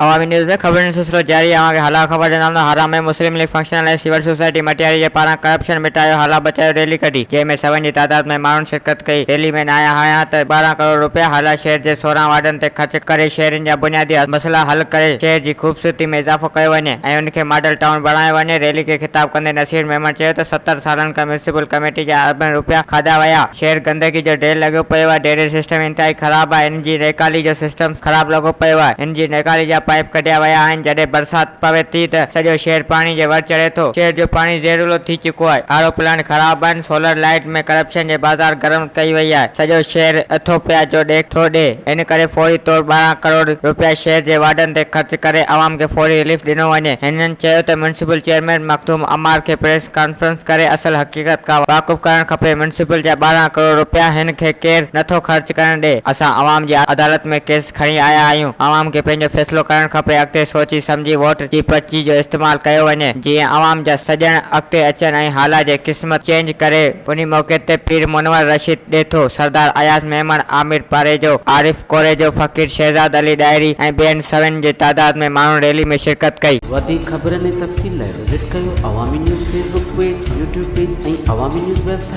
अवामी न्यूज़ में खबर सिलसिलो जारी है। हाला खबर के नाम हाराम में Muslim League functional civil society Matiari के पारां क्रपशन मटायो हाला बचायो रैली कढी, जैमें 7 की तादाद में माण्हुनि शिरकत कई। रैली में नया आया तो 12 करोड़ रुपया हाला शहर के 16 वार्डन ते खर्च करे शहरनि जा बुनियादी मसला हल करे शहर की खूबसूरती में इजाफो कयो वञे ऐं उनखे मॉडल टाउन बणायो वञे। रैली के खिताब कंदे नसीर मेमन चयो त 70 सालन खां म्यूनिसिपल कमेटी जा अरबन रुपया खाधा वया। शहर गंदगी जो ढेर लॻो पियो आहे। ड्रेनेज सिस्टम इंतहाई ख़राब है। इन जी नेकाली जो सिस्टम खराब लॻो पियो आहे। इन जी नेकाली जा पाइप कढिया वया आहिनि। जॾहिं बरसात पवे थी त सॼो शहर पानी जे वर चढ़े थो। शहर जो पानी ज़हरीलो थी चुको आहे। आरो प्लांट खराब आहिनि। सोलर लाइट में करप्शन जे बाज़ार गरम कई वई आहे। सॼो शहर अथो पिया जो ॾेख थो ॾे। इन करे फौरी तौर 12 करोड़ रुपया शहर जे वार्डन ते ख़र्च करे आवाम खे फौरी रिलीफ ॾिनो वञे। हिननि चयो त म्यूनिसिपल चेयरमैन मखदूम अमार खे प्रेस कॉन्फ्रेंस करे असल हक़ीक़त खां वाक़ुफ़ करणु खपे। म्यूनिसिपल जा 12 करोड़ रुपया हिन खे केरु नथो ख़र्च करणु ॾे। असां आवाम जी अदालत में केस खणी आया आहियूं। आवाम खे पंहिंजो फ़ैसिलो करणु खपे। अॻिते सोची समझी वोट जी पर्ची जो इस्तेमाल कयो वञे जीअं आवाम जा सॼण अॻिते अचनि ऐं हाला जे क़िस्मत चेंज करे। उन मौक़े ते पीर मुनवर रशीद ॾेथो, सरदार अयाज मेमन, आमिर पारेजो, आरिफ कोरेजो, फ़कीर शहजाद अली डायरी ऐं ॿियनि 7 जी तादाद में माण्हू रैली में शिरकत कई। वधीक ख़बरनि ऐं तफ़सील लाइ विज़िट कयो अवामी news Facebook page, YouTube page ऐं अवामी न्यूज़ वेबसाइट।